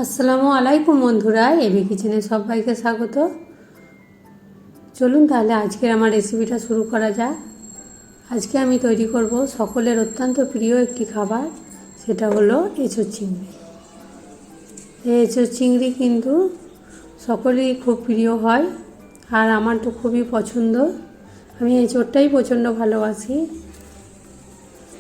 আসসালামু আলাইকুম বন্ধুরা, এবি কিচেনে সবাইকে স্বাগত। চলুন তাহলে আজকের আমার রেসিপিটা শুরু করা যাক। আজকে আমি তৈরি করব সকলের অত্যন্ত প্রিয় একটি খাবার, সেটা হলো এঁচোড় চিংড়ি। এই এঁচোড় চিংড়ি কিন্তু সকলেরই খুব প্রিয় হয়, আর আমার তো খুবই পছন্দ। আমি এঁচোড়টাই প্রচণ্ড ভালোবাসি।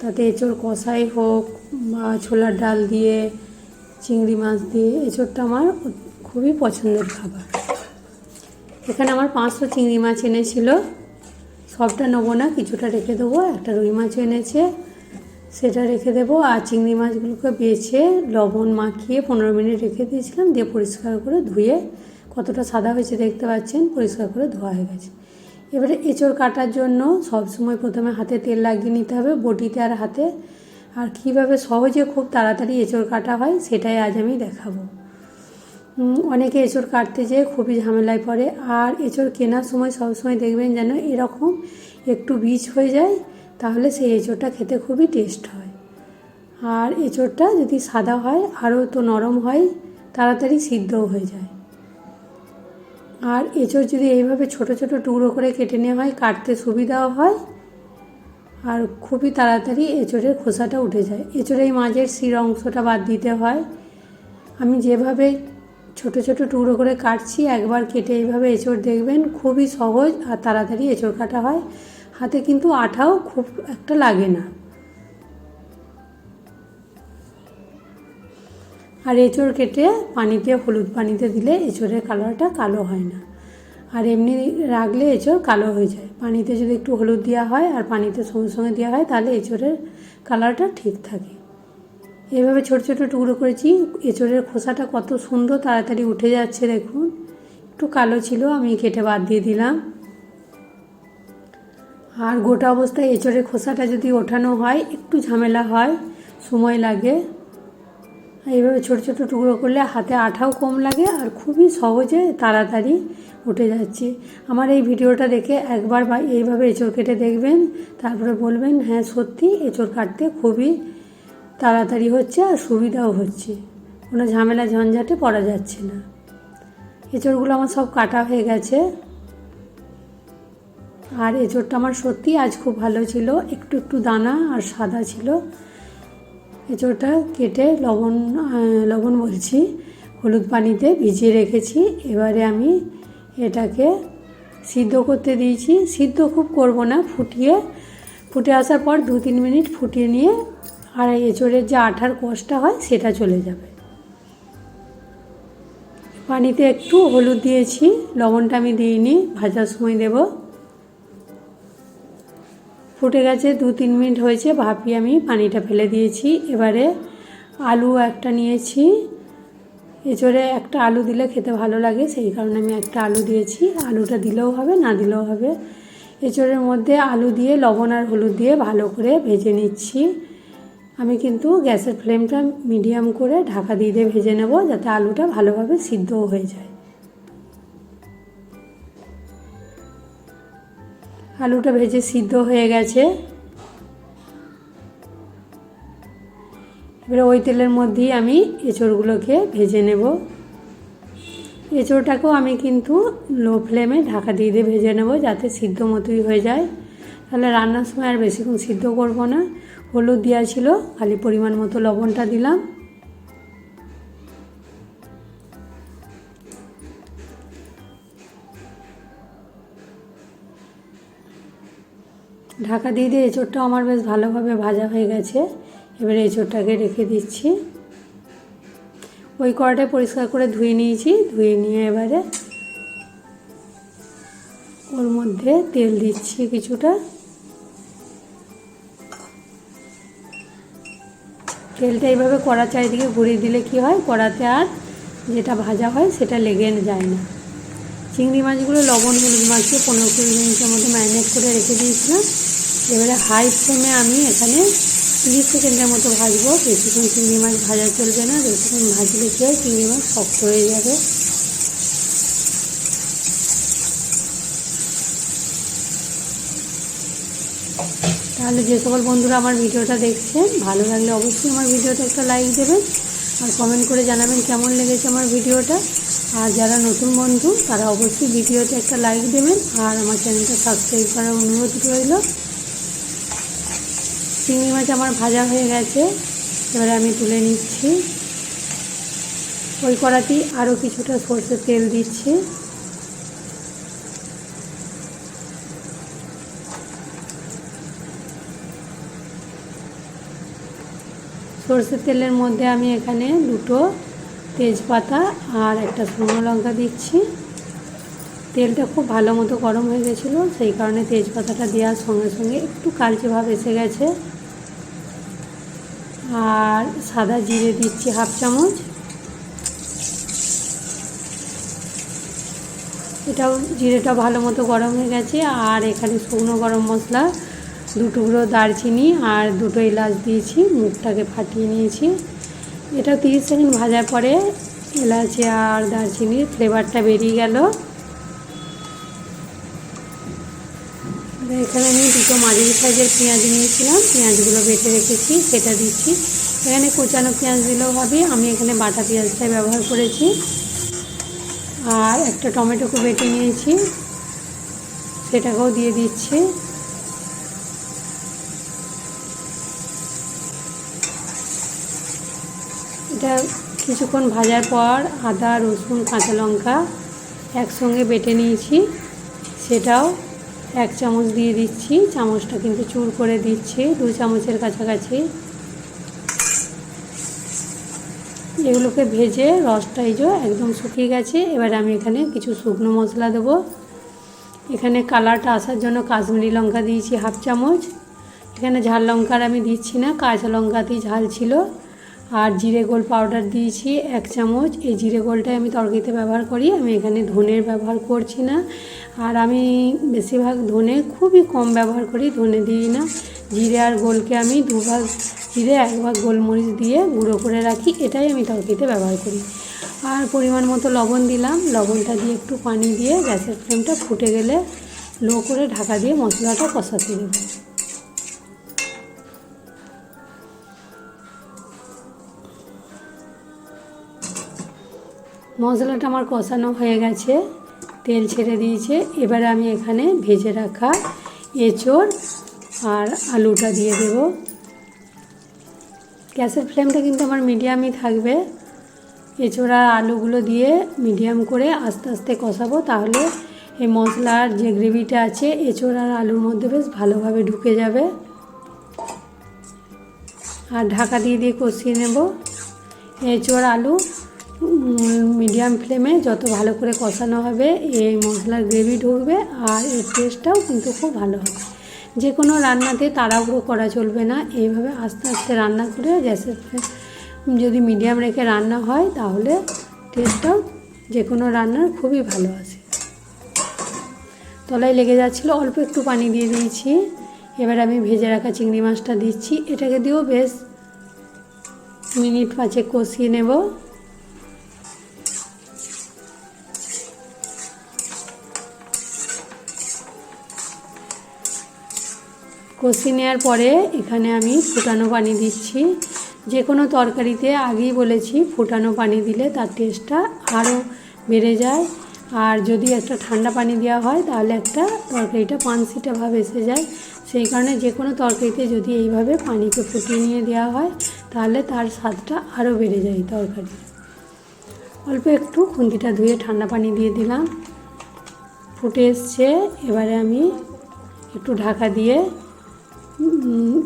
তাতে এঁচোড় কষাই হোক বা ছোলার ডাল দিয়ে, চিংড়ি মাছ দিয়ে, এঁচোড়টা আমার খুবই পছন্দের খাবার। এখানে আমার 500 চিংড়ি মাছ এনেছিল, সবটা নেবো না, কিছুটা রেখে দেবো। একটা রুই মাছও এনেছে, সেটা রেখে দেবো। আর চিংড়ি মাছগুলোকে বেছে লবণ মাখিয়ে 15 মিনিট রেখে দিয়েছিলাম, দিয়ে পরিষ্কার করে ধুয়ে, কতটা সাদা হয়েছে দেখতে পাচ্ছেন, পরিষ্কার করে ধোয়া হয়ে গেছে। এবারে এঁচোড় কাটার জন্য সবসময় প্রথমে হাতে তেল লাগিয়ে নিতে হবে, বটিতে আর হাতে। আর কীভাবে সহজে খুব তাড়াতাড়ি এঁচোড় কাটা হয় সেটাই আজ আমি দেখাবো। অনেকে এঁচোড় কাটতে যেয়ে খুবই ঝামেলায় পড়ে, আর এঁচোড় কেনার সময় সবসময় দেখবেন যেন এরকম একটু বীজ হয়ে যায়, তাহলে সেই এঁচোড়টা খেতে খুবই টেস্ট হয়। আর এঁচোড়টা যদি সাদা হয় আরও তো নরম হয়, তাড়াতাড়ি সিদ্ধও হয়ে যায়। আর এঁচোড় যদি এইভাবে ছোট ছোট টুকরো করে কেটে নেওয়া হয়, কাটতে সুবিধাও হয়, আর খুবই তাড়াতাড়ি এঁচোড়ের খোসাটা উঠে যায়। এঁচোড়ের এই মাঝের শির অংশটা বাদ দিতে হয়। আমি যেভাবে ছোট ছোট টুকরো করে কাটছি, একবার কেটে এইভাবে এঁচোড় দেখবেন, খুবই সহজ আর তাড়াতাড়ি এঁচোড় কাটা হয়। হাতে কিন্তু আঠাও খুব একটা লাগে না। আর এঁচোড় কেটে পানিতে, হলুদ পানিতে দিলে এঁচোড়ের কালারটা কালো হয় না, আর এমনি রাখলে এঁচোড় কালো হয়ে যায়। পানিতে যদি একটু হলুদ দেওয়া হয় আর পানিতে সঙ্গে সঙ্গে দেওয়া হয়, তাহলে এঁচোড়ের কালারটা ঠিক থাকে। এভাবে ছোট ছোট টুকরো করেছি। এঁচোড়ের খোসাটা কত সুন্দর তাড়াতাড়ি উঠে যাচ্ছে দেখুন। একটু কালো ছিল, আমি কেটে বাদ দিয়ে দিলাম। আর গোটা অবস্থায় এঁচোড়ের খোসাটা যদি ওঠানো হয় একটু ঝামেলা হয়, সময় লাগে। এইভাবে ছোট ছোট টুকরো করলে হাতে আঠাও কম লাগে, আর খুবই সহজে তাড়াতাড়ি উঠে যাচ্ছে। আমার এই ভিডিওটা দেখে একবার বা এইভাবে এঁচোড় কেটে দেখবেন, তারপরে বলবেন হ্যাঁ সত্যি এঁচোড় কাটতে খুবই তাড়াতাড়ি হচ্ছে আর সুবিধাও হচ্ছে, কোনো ঝামেলা ঝঞ্ঝাটে পড়া যাচ্ছে না। এঁচোড়গুলো আমার সব কাটা হয়ে গেছে। আর এঁচোড়টা আমার সত্যি আজ খুব ভালো ছিল, একটু একটু দানা আর সাদা ছিল। এঁচোড়টা কেটে লবণ বলছি, হলুদ পানিতে ভিজিয়ে রেখেছি। এবারে আমি এটাকে সিদ্ধ করতে দিয়েছি। সিদ্ধ খুব করব না, ফুটে আসার পর 2-3 মিনিট ফুটিয়ে নিয়ে, আর এঁচোড়ের যে আঠার কষটা হয় সেটা চলে যাবে। পানিতে একটু হলুদ দিয়েছি, লবণটা আমি দিইনি, ভাজার সময় দেব। ফুটে গেছে, 2-3 মিনিট হয়েছে, ভাপিয়ে আমি পানিটা ফেলে দিয়েছি। এবারে আলু একটা নিয়েছি। এঁচোড়ে একটা আলু দিলে খেতে ভালো লাগে, সেই কারণে আমি একটা আলু দিয়েছি। আলুটা দিলেও হবে, না দিলেও হবে। এঁচোড়ের মধ্যে আলু দিয়ে লবণ আর হলুদ দিয়ে ভালো করে ভেজে নিচ্ছি। আমি কিন্তু গ্যাসের ফ্লেমটা মিডিয়াম করে ঢাকা দিয়ে ভেজে নেব, যাতে আলুটা ভালোভাবে সিদ্ধও হয়ে যায়। আলুটা ভেজে সিদ্ধ হয়ে গেছে। এবারে ওই তেলের মধ্যেই আমি এঁচোড়গুলোকে ভেজে নেব। এঁচোড়টাকেও আমি কিন্তু লো ফ্লেমে ঢাকা দিয়ে ভেজে নেব, যাতে সিদ্ধ মতোই হয়ে যায়। তাহলে রান্নার সময় আর বেশিক্ষণ সিদ্ধ করব না। হলুদ দেওয়া ছিল, খালি পরিমাণ মতো লবণটা দিলাম। ঢাকা দিয়ে এঁচোড়টাও আমার বেশ ভালোভাবে ভাজা হয়ে গেছে। এবারে এঁচোড়টাকে রেখে দিচ্ছি। ওই কড়াটায় পরিষ্কার করে ধুয়ে নিয়েছি। ধুয়ে নিয়ে এবারে ওর মধ্যে তেল দিচ্ছি কিছুটা। তেলটা এইভাবে কড়া চারিদিকে ঘুরিয়ে দিলে কি হয়, কড়াতে আর যেটা ভাজা হয় সেটা লেগে যায় না। চিংড়ি মাছগুলো লবণ হলুদ মাখিয়ে 15-20 মিনিটের মতো ম্যারিনেট করে রেখে দিয়েছিলাম। এবারে হাই ফ্লেমে আমি এখানে 30 সেকেন্ডের মতো ভাজবো। বেশিক্ষণ চিংড়ি মাছ ভাজা চলবে না, বেশিক্ষণ ভাজলে কি হয়, চিংড়ি মাছ শক্ত হয়ে যাবে। তাহলে যে সকল বন্ধুরা আমার ভিডিওটা দেখছেন, ভালো লাগলে অবশ্যই আমার ভিডিওটা একটা লাইক দেবেন, আর কমেন্ট করে জানাবেন কেমন লেগেছে আমার ভিডিওটা। আর যারা নতুন বন্ধু তারা অবশ্যই ভিডিওতে একটা লাইক দেবেন আর আমার চ্যানেলটা সাবস্ক্রাইব করার অনুরোধ রইল। চিংড়ি মাছ আমার ভাজা হয়ে গেছে, এবারে আমি তুলে নিচ্ছি। ওই কড়াতেই আরও কিছুটা সরষের তেল দিচ্ছি। সরষের তেলের মধ্যে আমি এখানে 2টো তেজপাতা আর একটা শুকনো লঙ্কা দিচ্ছি। তেলটা খুব ভালো মতো গরম হয়ে গেছিলো, সেই কারণে তেজপাতাটা দেওয়ার সঙ্গে সঙ্গে একটু কালচে ভাব এসে গেছে। আর সাদা জিরে দিচ্ছি 1/2 চামচ। এটাও জিরেটা ভালো মতো গরম হয়ে গেছে। আর এখানে শুকনো গরম মশলা 2 টুকরো দারচিনি আর 2টো এলাচ দিয়েছি, মুখটাকে ফাটিয়ে নিয়েছি। এটা 30 সেকেন্ড ভাজার পরে এলাচি আর দারচিনির ফ্লেভারটা বেরিয়ে গেল। এখানে আমি 2টো মাঝারি সাইজের পেঁয়াজ নিয়েছিলাম, পেঁয়াজগুলো বেটে রেখেছি, সেটা দিচ্ছি। এখানে কুচানো পেঁয়াজ দিলেও হবে, আমি এখানে বাটা পেঁয়াজটাই ব্যবহার করেছি। আর একটা টমেটোকে বেটে নিয়েছি, সেটাকেও দিয়ে দিচ্ছি। এটা কিছুক্ষণ ভাজার পর আদা, রসুন, কাঁচা লঙ্কা একসঙ্গে বেটে নিয়েছি, সেটাও 1 চামচ দিয়ে দিচ্ছি। চামচটা কিন্তু চুর করে দিচ্ছি, 2 চামচের কাছাকাছি। এগুলোকে ভেজে রসটা একদম শুকিয়ে গেছে। এবার আমি এখানে কিছু শুকনো মশলা দেবো। এখানে কালারটা আসার জন্য কাশ্মীরি লঙ্কা দিয়েছি 1/2 চামচ। এখানে ঝাল লঙ্কার আমি দিচ্ছি না, কাঁচা লঙ্কাতেই ঝাল ছিল। আর জিরে গোল পাউডার দিয়েছি 1 চামচ। এই জিরে গোলটাই আমি তরকারিতে ব্যবহার করি, আমি এখানে ধনের ব্যবহার করছি না। আর আমি বেশিরভাগ ধনে খুবই কম ব্যবহার করি, ধনে দিই না। জিরে আর গোলকে আমি 2 ভাগ জিরে 1 ভাগ গোলমরিচ দিয়ে গুঁড়ো করে রাখি, এটাই আমি তরকারিতে ব্যবহার করি। আর পরিমাণ মতো লবণ দিলাম, লবণটা দিয়ে একটু পানি দিয়ে গ্যাসের ফ্লেমটা ফুটে গেলে লো করে ঢাকা দিয়ে মশলাটা কষাতে দেব। মশলাটা আমার কষানো হয়ে গেছে, তেল ছেড়ে দিয়েছে। এবারে আমি এখানে ভেজে রাখা এঁচোড় আর আলুটা দিয়ে দেব। গ্যাসের ফ্লেমটা কিন্তু আমার মিডিয়ামই থাকবে। এঁচোড় আর আলুগুলো দিয়ে মিডিয়াম করে আস্তে আস্তে কষাবো, তাহলে এই মশলার যে গ্রেভিটা আছে এঁচোড় আর আলুর মধ্যে বেশ ভালোভাবে ঢুকে যাবে। আর ঢাকা দিয়ে দিয়ে কষিয়ে নেব। এঁচোড় আলু মিডিয়াম ফ্লেমে যত ভালো করে কষানো হবে এই মশলার গ্রেভি ঢুকবে আর এর টেস্টটাও কিন্তু খুব ভালো হবে। যে কোনো রান্নাতে তাড়াহুড়ো করা চলবে না, এইভাবে আস্তে আস্তে রান্না করে গ্যাসের ফ্লেম যদি মিডিয়াম রেখে রান্না হয় তাহলে টেস্টটাও যে কোনো রান্নার খুবই ভালো আসে। তলায় লেগে যাচ্ছিলো, অল্প একটু পানি দিয়ে দিয়েছি। এবার আমি ভেজে রাখা চিংড়ি মাছটা দিচ্ছি, এটাকে দিয়েও বেশ মিনিট 5 কষিয়ে নেব। কষিয়ে নেওয়ার পরে এখানে আমি ফুটানো পানি দিচ্ছি। যে কোনো তরকারিতে আগেই বলেছি ফুটানো পানি দিলে তার টেস্টটা আরও বেড়ে যায়। আর যদি একটা ঠান্ডা পানি দেওয়া হয় তাহলে একটা তরকারিটা পানসিটা ভাব এসে যায়। সেই কারণে যে কোনো তরকারিতে যদি এইভাবে পানিকে ফুটিয়ে নিয়ে দেওয়া হয় তাহলে তার স্বাদটা আরও বেড়ে যায় তরকারি। অল্প একটু খুন্তিটা ধুয়ে ঠান্ডা পানি দিয়ে দিলাম, ফুটে এসছে। এবারে আমি একটু ঢাকা দিয়ে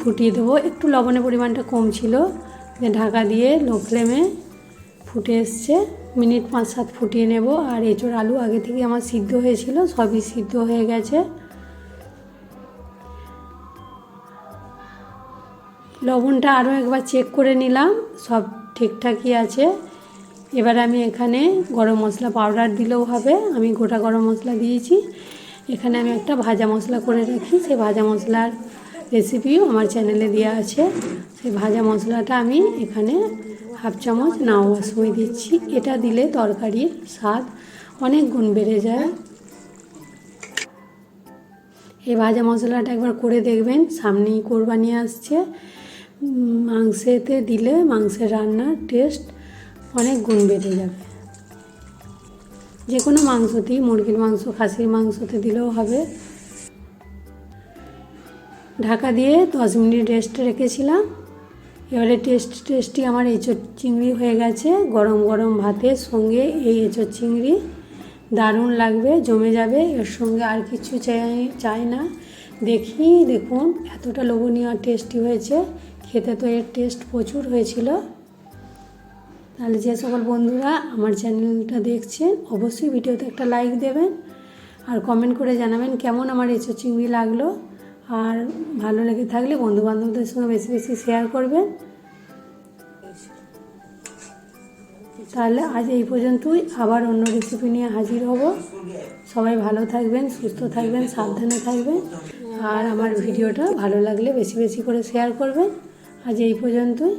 ফুটিয়ে দেবো। একটু লবণের পরিমাণটা কম ছিল, ঢাকা দিয়ে লো ফ্লেমে ফুটে এসছে। মিনিট 5-7 ফুটিয়ে নেব। আর এঁচোড় আলু আগে থেকে আমার সিদ্ধ হয়েছিল, সবই সিদ্ধ হয়ে গেছে। লবণটা আরও একবার চেক করে নিলাম, সব ঠিকঠাকই আছে। এবার আমি এখানে গরম মশলা পাউডার দিলেও হবে, আমি গোটা গরম মশলা দিয়েছি। এখানে আমি একটা ভাজা মশলা করে রাখি, সেই ভাজা মশলার রেসিপিও আমার চ্যানেলে দেওয়া আছে। সেই ভাজা মশলাটা আমি এখানে 1/2 চামচ নাওয়ার সময় দিচ্ছি। এটা দিলে তরকারির স্বাদ অনেক গুণ বেড়ে যায়। এই ভাজা মশলাটা একবার করে দেখবেন, সামনেই কোরবানি আসছে। মাংসেতে দিলে মাংসের রান্নার টেস্ট অনেক গুণ বেড়ে যাবে। যে কোনো মাংসতেই, মুরগির মাংস, খাসির মাংসতে দিলেও হবে। ঢাকা দিয়ে 10 মিনিট রেস্টে রেখেছিলাম। এবারে টেস্টি আমার এঁচোড় চিংড়ি হয়ে গেছে। গরম গরম ভাতের সঙ্গে এই এঁচোড় চিংড়ি দারুণ লাগবে, জমে যাবে। এর সঙ্গে আর কিছু চাই না। দেখুন এতটা লোভনীয় আর টেস্টি হয়েছে। খেতে তো এর টেস্ট প্রচুর হয়েছিল। তাহলে যে সকল বন্ধুরা আমার চ্যানেলটা দেখছেন অবশ্যই ভিডিওতে একটা লাইক দেবেন আর কমেন্ট করে জানাবেন কেমন আমার এঁচোড় চিংড়ি লাগলো। আর ভালো লেগে থাকলে বন্ধুবান্ধবদের সঙ্গে বেশি বেশি শেয়ার করবেন। তাহলে আজ এই পর্যন্তই, আবার অন্য রেসিপি নিয়ে হাজির হব। সবাই ভালো থাকবেন, সুস্থ থাকবেন, সাবধানে থাকবেন। আর আমার ভিডিওটা ভালো লাগলে বেশি বেশি করে শেয়ার করবেন। আজ এই পর্যন্তই।